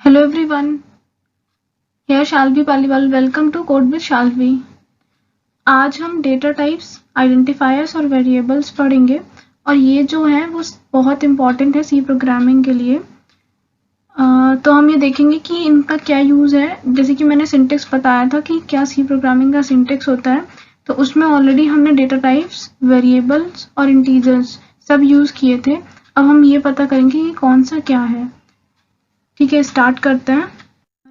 Hello everyone, here Shalvi Paliwal. Welcome to Code with Shalvi. आज हम data types, identifiers और variables पढ़ेंगे और ये जो है वो बहुत इम्पॉर्टेंट है सी प्रोग्रामिंग के लिए। तो हम ये देखेंगे कि इनका क्या यूज़ है। जैसे कि मैंने सिंटेक्स बताया था कि क्या सी प्रोग्रामिंग का सिंटेक्स होता है, तो उसमें ऑलरेडी हमने डेटा टाइप्स, वेरिएबल्स और इंटीजर्स सब यूज़ किए थे। अब हम ये पता करेंगे कि कौन सा क्या है। ठीक है, स्टार्ट करते हैं।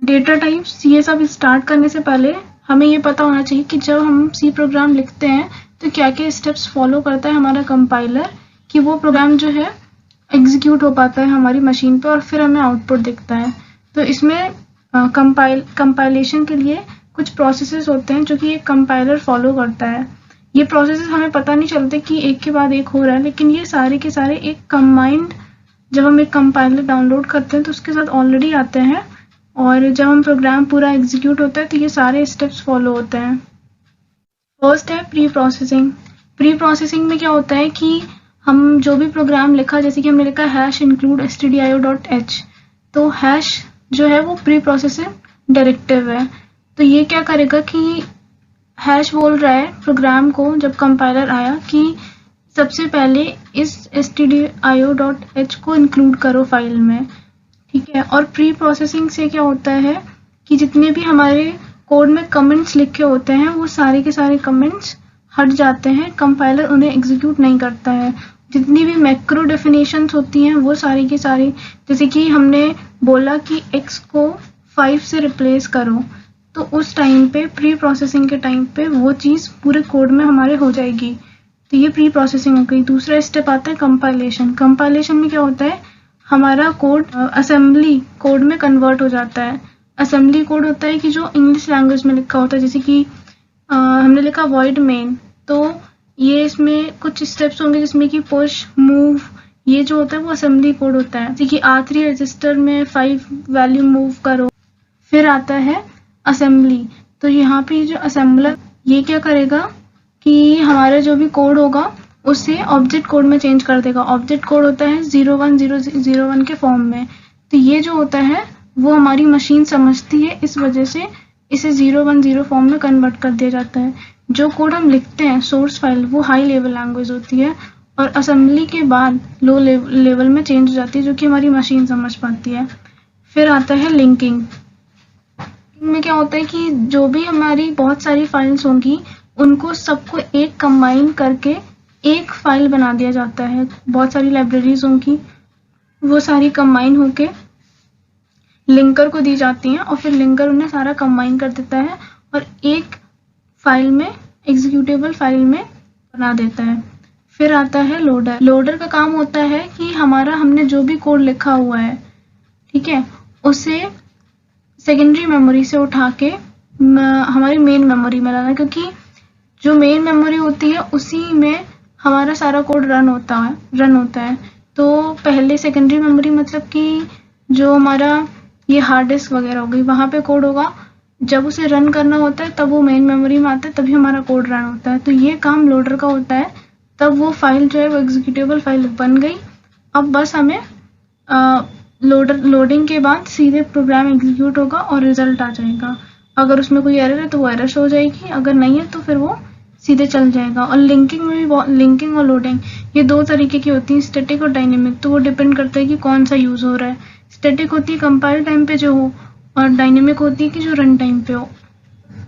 डेटा टाइप्स ये सब स्टार्ट करने से पहले हमें ये पता होना चाहिए कि जब हम सी प्रोग्राम लिखते हैं तो क्या क्या स्टेप्स फॉलो करता है हमारा कंपाइलर कि वो प्रोग्राम जो है एग्जीक्यूट हो पाता है हमारी मशीन पे और फिर हमें आउटपुट दिखता है। तो इसमें कंपाइलेशन के लिए कुछ प्रोसेसेस होते हैं जो कि एक कंपाइलर फॉलो करता है। ये प्रोसेसेस हमें पता नहीं चलते कि एक के बाद एक हो रहा है, लेकिन ये सारे के सारे एक कंबाइंड, जब हम एक कंपाइलर डाउनलोड करते हैं तो उसके साथ ऑलरेडी आते हैं और जब हम प्रोग्राम पूरा एग्जीक्यूट होता है तो ये सारे स्टेप्स फॉलो होते हैं। फर्स्ट है प्री प्रोसेसिंग। प्री प्रोसेसिंग में क्या होता है कि हम जो भी प्रोग्राम लिखा, जैसे कि हमने लिखा हैश इंक्लूड stdio.h, तो हैश जो है वो प्री प्रोसेसिंग डायरेक्टिव है। तो ये क्या करेगा कि हैश बोल रहा है प्रोग्राम को जब कंपाइलर आया कि सबसे पहले इस stdio.h को इंक्लूड करो फाइल में। ठीक है, और प्री प्रोसेसिंग से क्या होता है कि जितने भी हमारे कोड में कमेंट्स लिखे होते हैं वो सारे के सारे कमेंट्स हट जाते हैं, कंपाइलर उन्हें एग्जीक्यूट नहीं करता है। जितनी भी मैक्रो डेफिनेशंस होती हैं वो सारी की सारी, जैसे कि हमने बोला कि x को 5 से रिप्लेस करो, तो उस टाइम पे प्री प्रोसेसिंग के टाइम पे वो चीज़ पूरे कोड में हमारे हो जाएगी। तो ये प्री प्रोसेसिंग हो गई। दूसरा स्टेप आता है कंपाइलेशन। कंपाइलेशन में क्या होता है, हमारा कोड असेंबली कोड में कन्वर्ट हो जाता है। असेंबली कोड होता है कि जो इंग्लिश लैंग्वेज में लिखा होता है, जैसे कि हमने लिखा वॉइड मेन, तो ये इसमें कुछ स्टेप्स होंगे जिसमें कि पुश, मूव, ये जो होता है वो असेंबली कोड होता है। जैसे कि R3 रजिस्टर में 5 वैल्यू मूव करो। फिर आता है असेंबली। तो यहाँ पे जो असेंबलर ये क्या करेगा कि हमारा जो भी कोड होगा उसे ऑब्जेक्ट कोड में चेंज कर देगा। ऑब्जेक्ट कोड होता है 01001 के फॉर्म में। तो ये जो होता है वो हमारी मशीन समझती है, इस वजह से इसे 010 फॉर्म में कन्वर्ट कर दिया जाता है। जो कोड हम लिखते हैं सोर्स फाइल, वो हाई लेवल लैंग्वेज होती है और असेंबली के बाद लो लेवल में चेंज हो जाती है, जो कि हमारी मशीन समझ पाती है। फिर आता है लिंकिंग। में क्या होता है कि जो भी हमारी बहुत सारी फाइल्स होंगी उनको सबको एक कंबाइन करके एक फाइल बना दिया जाता है। बहुत सारी लाइब्रेरीज होंगी, वो सारी कंबाइन होके लिंकर को दी जाती हैं और फिर लिंकर उन्हें सारा कंबाइन कर देता है और एक फाइल में, एग्जीक्यूटेबल फाइल में बना देता है। फिर आता है लोडर। लोडर का काम होता है कि हमारा हमने जो भी कोड लिखा हुआ है, ठीक है, उसे सेकेंडरी मेमोरी से उठा के हमारी मेन मेमोरी में लाना, क्योंकि जो मेन मेमोरी होती है उसी में हमारा सारा कोड रन होता है। तो पहले सेकेंडरी मेमोरी मतलब कि जो हमारा ये हार्ड डिस्क वगैरह हो गई, वहाँ पे कोड होगा। जब उसे रन करना होता है तब वो मेन मेमोरी में आता है, तभी हमारा कोड रन होता है। तो ये काम लोडर का होता है। तब वो फाइल जो है वो एग्जीक्यूटेबल फाइल बन गई। अब बस हमें लोडिंग के बाद सीधे प्रोग्राम एग्जीक्यूट होगा और रिजल्ट आ जाएगा। अगर उसमें कोई एरर है तो वो एरर शो हो जाएगी, अगर नहीं है तो फिर वो सीधे चल जाएगा। और लिंकिंग में भी, लिंकिंग और लोडिंग ये दो तरीके की होती हैं, स्टैटिक और डायनेमिक। तो वो डिपेंड करता है कि कौन सा यूज हो रहा है। स्टैटिक होती है कंपाइल टाइम पे जो हो, और डायनेमिक होती है कि जो रन टाइम पे हो।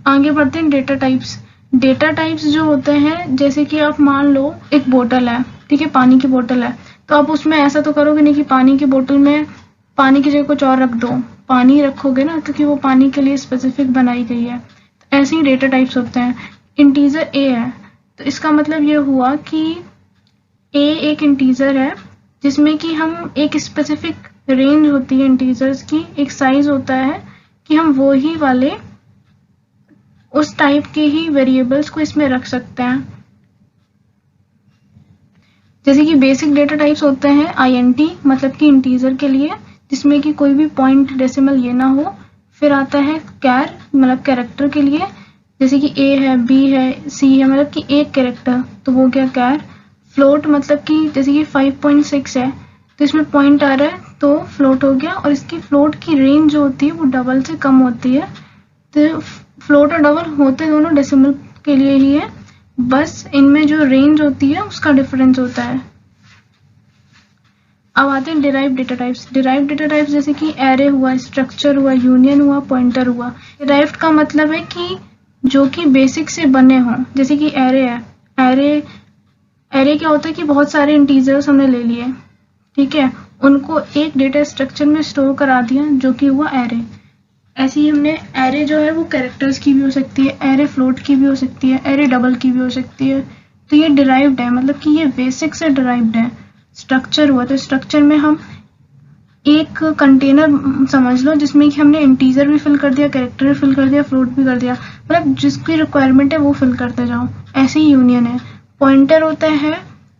आगे बढ़ते हैं डेटा टाइप्स। डेटा टाइप्स जो होते हैं, जैसे कि आप मान लो एक बोतल है, ठीक है, पानी की बोतल है, तो आप उसमें ऐसा तो करोगे नहीं कि पानी की बोतल में पानी की जगह कुछ और रख दो, पानी रखोगे ना, क्योंकि वो पानी के लिए स्पेसिफिक बनाई गई है। तो ऐसे ही डेटा टाइप्स होते हैं। इंटीजर ए है, तो इसका मतलब ये हुआ कि ए एक इंटीजर है जिसमें कि हम एक स्पेसिफिक रेंज होती है इंटीजर्स की, एक साइज होता है कि हम वो ही वाले उस टाइप के ही वेरिएबल्स को इसमें रख सकते हैं। जैसे कि बेसिक डेटा टाइप्स होते हैं INT, मतलब कि इंटीजर के लिए, जिसमें कि कोई भी पॉइंट डेसिमल ये ना हो। फिर आता है कैर, मतलब कैरेक्टर के लिए, जैसे कि A है, B है, C है, मतलब कि एक कैरेक्टर, तो वो क्या कैर। फ्लोट मतलब कि जैसे कि 5.6 है तो इसमें पॉइंट आ रहा है तो फ्लोट हो गया, और इसकी फ्लोट की रेंज जो होती है वो डबल से कम होती है। तो फ्लोट और डबल होते दोनों डेसिमल के लिए ही है, बस इनमें जो रेंज होती है उसका डिफरेंस होता है। अब आते हैं derived data types. Derived data types जैसे कि एरे हुआ, स्ट्रक्चर हुआ, यूनियन हुआ, पॉइंटर हुआ। डिराइव्ड का मतलब है कि जो कि बेसिक से बने हों, जैसे कि एरे है। एरे क्या होता है कि बहुत सारे इंटीजर्स हमने ले लिए, ठीक है, उनको एक डेटा स्ट्रक्चर में स्टोर करा दिया जो कि हुआ एरे। ऐसे ही हमने एरे जो है वो कैरेक्टर्स की भी हो सकती है, एरे फ्लोट की भी हो सकती है, एरे डबल की भी हो सकती है। तो ये डिराइव्ड है, मतलब कि ये बेसिक से डिराइव्ड है। स्ट्रक्चर हुआ, तो स्ट्रक्चर में हम एक कंटेनर समझ लो जिसमें कि हमने इंटीजर भी फिल कर दिया, कैरेक्टर भी फिल कर दिया, फ्लोट भी कर दिया, मतलब जिसकी रिक्वायरमेंट है वो फिल करते जाओ। ऐसे ही यूनियन है। पॉइंटर होता है,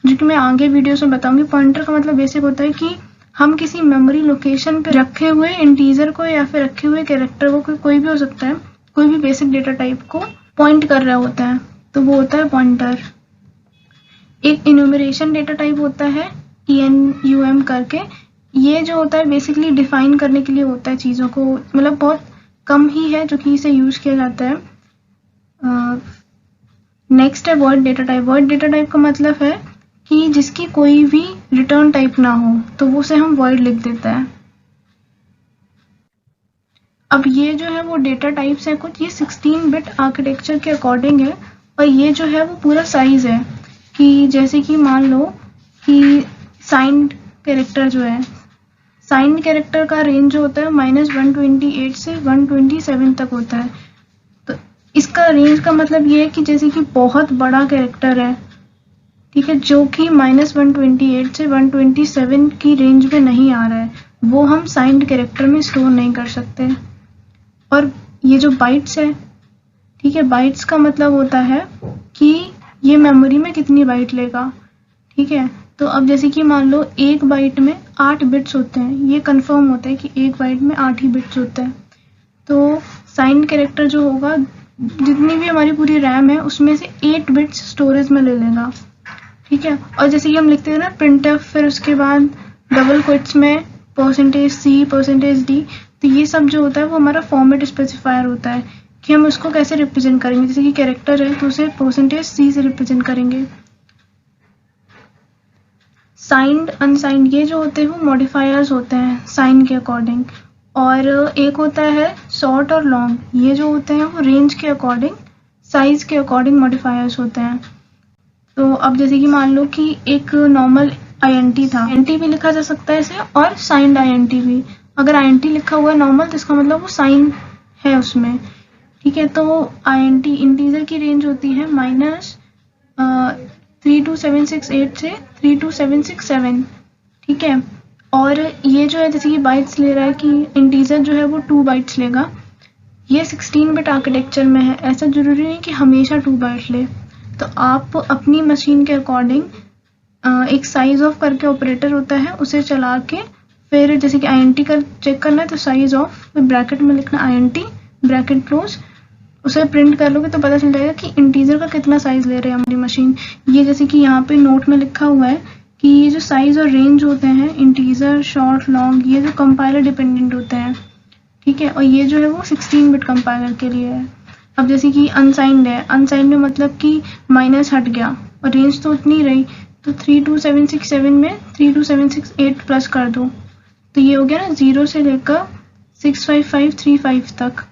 जो कि मैं आगे वीडियोस में बताऊंगी। पॉइंटर का मतलब बेसिक होता है कि हम किसी मेमोरी लोकेशन पे रखे हुए इंटीजर को या फिर रखे हुए कैरेक्टर को, कोई भी हो सकता है, कोई भी बेसिक डेटा टाइप को पॉइंट कर रहा होता है, तो वो होता है पॉइंटर। एक इन्यूमरेशन डेटा टाइप होता है, ENUM करके। ये जो होता है बेसिकली डिफाइन करने के लिए होता है चीज़ों को, मतलब बहुत कम ही है जो कि इसे यूज किया जाता है। नेक्स्ट है void data type. Void data type का मतलब है कि जिसकी कोई भी रिटर्न टाइप ना हो, तो वो उसे हम वॉइड लिख देता है। अब ये जो है वो डेटा टाइप्स है कुछ, ये 16 बिट आर्किटेक्चर के अकॉर्डिंग है, और ये जो है वो पूरा साइज है कि जैसे कि मान लो कि साइंड कैरेक्टर जो है, साइंड कैरेक्टर का रेंज जो होता है -128 से 127 तक होता है। तो इसका रेंज का मतलब ये है कि जैसे कि बहुत बड़ा कैरेक्टर है, ठीक है, जो कि -128 से 127 की रेंज में नहीं आ रहा है, वो हम साइंड कैरेक्टर में स्टोर नहीं कर सकते। और ये जो बाइट्स है, ठीक है, बाइट्स का मतलब होता है कि ये मेमोरी में कितनी बाइट लेगा, ठीक है। तो अब जैसे कि मान लो एक बाइट में 8 बिट्स होते हैं, ये कंफर्म होता है कि एक बाइट में 8 ही बिट्स होते हैं। तो साइंड कैरेक्टर जो होगा, जितनी भी हमारी पूरी रैम है उसमें से 8 बिट्स स्टोरेज में ले लेगा, ठीक है। और जैसे कि हम लिखते हैं ना प्रिंटफ, फिर उसके बाद डबल क्वोट्स में %C %D, तो ये सब जो होता है वो हमारा फॉर्मेट स्पेसिफायर होता है कि हम उसको कैसे रिप्रेजेंट करेंगे। जैसे कि कैरेक्टर है तो उसे %C से रिप्रेजेंट करेंगे। साइंड, अनसाइंड, ये जो होते हैं वो मॉडिफायर्स होते हैं साइन के अकॉर्डिंग। और एक होता है शॉर्ट और लॉन्ग, ये जो होते हैं वो रेंज के अकॉर्डिंग, साइज के अकॉर्डिंग मॉडिफायर्स होते हैं। तो अब जैसे कि मान लो कि एक नॉर्मल INT था, INT भी लिखा जा सकता है इसे, और साइंड INT भी। अगर INT लिखा हुआ है नॉर्मल तो इसका मतलब वो साइन है उसमें, ठीक है। तो INT इंटीजर की रेंज होती है -32768 से 32767, ठीक है। और ये जो है जैसे कि बाइट्स ले रहा है कि इंटीजर जो है वो 2 बाइट्स लेगा। ये 16 बिट आर्किटेक्चर में है, ऐसा जरूरी नहीं कि हमेशा 2 बाइट ले। तो आप अपनी मशीन के अकॉर्डिंग एक साइज ऑफ करके ऑपरेटर होता है, उसे चला के फिर जैसे कि INT का चेक करना है तो साइज ऑफ ब्रैकेट में लिखना INT ब्रैकेट क्लोज, उसे प्रिंट कर लोगे तो पता चल जाएगा कि इंटीजर का कितना साइज ले रही है हमारी मशीन। ये जैसे कि यहाँ पे नोट में लिखा हुआ है कि ये जो साइज और रेंज होते हैं इंटीजर, शॉर्ट, लॉन्ग, ये जो कंपाइलर डिपेंडेंट होते हैं, ठीक है। और ये जो है वो 16 बिट कंपाइलर के लिए है। अब जैसे कि अनसाइंड है, अनसाइंड में मतलब कि माइनस हट गया और रेंज तो उतनी रही, तो 32767 में 32768 प्लस कर दो, तो ये हो गया ना 0 से लेकर 65535 तक।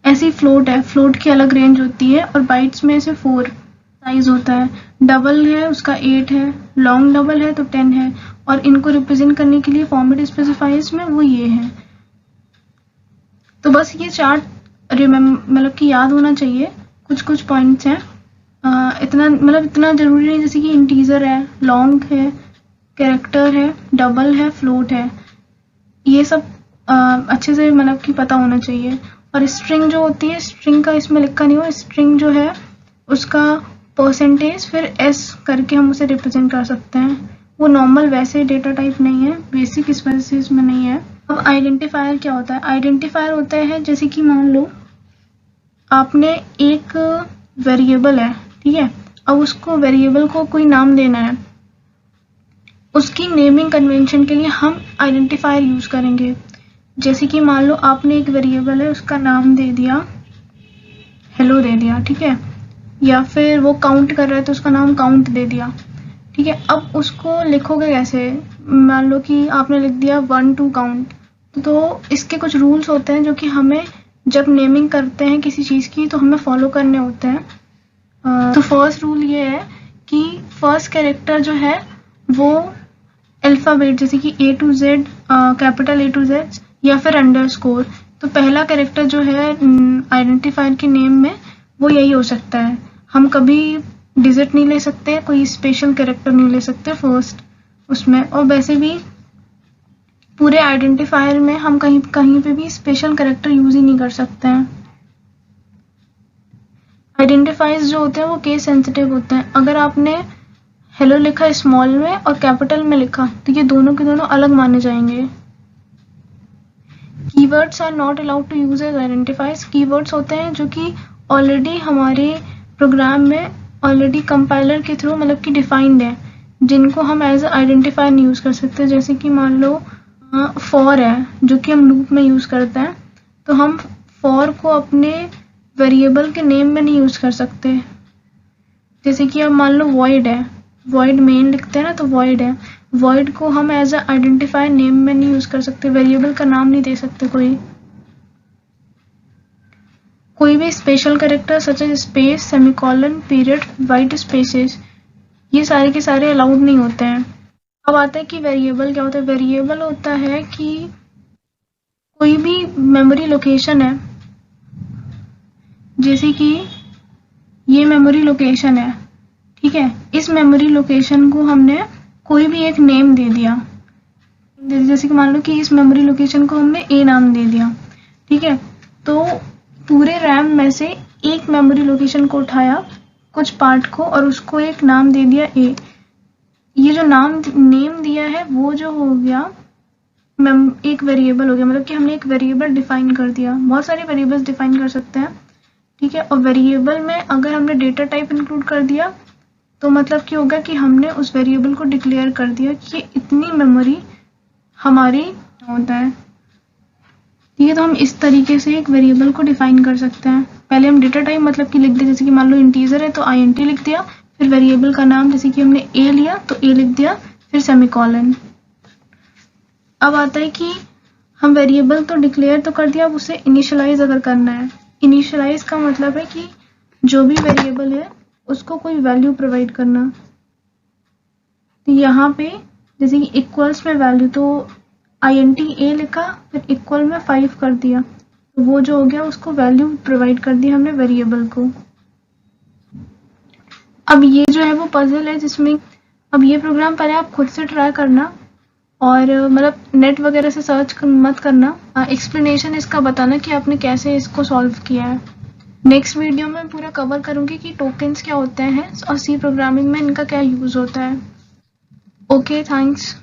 ऐसी फ्लोट है, फ्लोट की अलग रेंज होती है, और बाइट्स में से 4 साइज होता है। डबल है उसका 8 है, लॉन्ग डबल है तो 10 है, और इनको रिप्रेजेंट करने के लिए फॉर्मेट स्पेसिफायर्स में वो ये है। तो बस ये चार्ट मतलब कि याद होना चाहिए, कुछ कुछ पॉइंट्स हैं। इतना मतलब इतना जरूरी नहीं, जैसे कि इंटीजर है, लॉन्ग है, कैरेक्टर है, डबल है, फ्लोट है, ये सब अच्छे से मतलब कि पता होना चाहिए। और स्ट्रिंग जो होती है, स्ट्रिंग का इसमें लिखा नहीं हो, स्ट्रिंग जो है उसका परसेंटेज फिर S करके हम उसे रिप्रेजेंट कर सकते हैं। वो नॉर्मल वैसे डेटा टाइप नहीं है, बेसिक इस वजह से इसमें नहीं है। अब आइडेंटिफायर क्या होता है? आइडेंटिफायर होता है जैसे कि मान लो आपने एक वेरिएबल है, ठीक है, अब उसको वेरिएबल को कोई नाम देना है, उसकी नेमिंग कन्वेंशन के लिए हम आइडेंटिफायर यूज करेंगे। जैसे कि मान लो आपने एक वेरिएबल है, उसका नाम दे दिया हेलो दे दिया, ठीक है, या फिर वो काउंट कर रहा है तो उसका नाम काउंट दे दिया, ठीक है। अब उसको लिखोगे कैसे? मान लो कि आपने लिख दिया 1 to काउंट, तो इसके कुछ रूल्स होते हैं जो कि हमें जब नेमिंग करते हैं किसी चीज़ की तो हमें फॉलो करने होते हैं। तो फर्स्ट रूल ये है कि फर्स्ट कैरेक्टर जो है वो अल्फ़ाबेट, जैसे कि A to Z, capital A to Z या फिर अंडरस्कोर। तो पहला कैरेक्टर जो है आइडेंटिफायर के नेम में वो यही हो सकता है। हम कभी डिजिट नहीं ले सकते, कोई स्पेशल कैरेक्टर नहीं ले सकते फर्स्ट उसमें। और वैसे भी पूरे आइडेंटिफायर में हम कहीं पे भी स्पेशल कैरेक्टर यूज ही नहीं कर सकते हैं। आइडेंटिफायर्स जो होते हैं वो केस सेंसिटिव होते हैं। अगर आपने हेलो लिखा स्मॉल में और कैपिटल में लिखा तो ये दोनों के दोनों अलग माने जाएंगे। Keywords are not allowed to use as identifiers. Keywords होते हैं जो कि ऑलरेडी हमारे प्रोग्राम में ऑलरेडी कंपाइलर के थ्रू मतलब कि डिफाइंड है, जिनको हम एज आइडेंटिफायर नहीं यूज कर सकते। जैसे कि मान लो फॉर है जो कि हम लूप में यूज करते हैं, तो हम फॉर को अपने वेरिएबल के नेम में नहीं यूज कर सकते। जैसे कि अब मान लो वॉइड है, वॉइड मेन लिखते हैं ना, तो वॉइड है, वॉइड को हम एज आइडेंटिफायर नेम में नहीं यूज कर सकते, वेरिएबल का नाम नहीं दे सकते। कोई भी special character such as space, semicolon, period, white spaces, ये सारे के सारे अलाउड नहीं होते हैं। अब आता है कि वेरिएबल क्या होता है। वेरिएबल होता है कि कोई भी मेमोरी लोकेशन है, जैसे कि ये मेमोरी लोकेशन है, ठीक है, इस मेमोरी लोकेशन को हमने कोई भी एक नेम दे दिया। जैसे कि मान लो कि इस मेमोरी लोकेशन को हमने ए नाम दे दिया, ठीक है। तो पूरे रैम में से एक मेमोरी लोकेशन को उठाया, कुछ पार्ट को, और उसको एक नाम दे दिया ए। ये जो नेम दिया है वो जो हो गया एक वेरिएबल हो गया, मतलब कि हमने एक वेरिएबल डिफाइन कर दिया। बहुत सारे वेरिएबल्स डिफाइन कर सकते हैं, ठीक है। और वेरिएबल में अगर हमने डेटा टाइप इंक्लूड कर दिया तो मतलब क्या होगा कि हमने उस वेरिएबल को डिक्लेयर कर दिया कि ये इतनी मेमोरी हमारी होता है, ठीक है। तो हम इस तरीके से एक वेरिएबल को डिफाइन कर सकते हैं। पहले हम डेटा टाइप मतलब कि लिख दिया, जैसे कि मान लो इंटीजर है तो int लिख दिया, फिर वेरिएबल का नाम जैसे कि हमने a लिया तो a लिख दिया, फिर सेमीकोलन। अब आता है कि हम वेरिएबल तो डिक्लेयर तो कर दिया, अब उसे इनिशियलाइज अगर करना है। इनिशियलाइज का मतलब है कि जो भी वेरिएबल है उसको कोई वैल्यू प्रोवाइड करना। तो यहाँ पे जैसे कि इक्वल्स में वैल्यू, तो int a लिखा, फिर इक्वल में 5 कर दिया, तो वो जो हो गया उसको वैल्यू प्रोवाइड कर दी हमने वेरिएबल को। अब ये जो है वो पजल है जिसमें अब ये प्रोग्राम पहले आप खुद से ट्राई करना और मतलब नेट वगैरह से सर्च मत करना। एक्सप्लेनेशन इसका बताना कि आपने कैसे इसको सॉल्व किया है। नेक्स्ट वीडियो में पूरा कवर करूंगी कि टोकन्स क्या होते हैं और सी प्रोग्रामिंग में इनका क्या यूज होता है। Okay, thanks.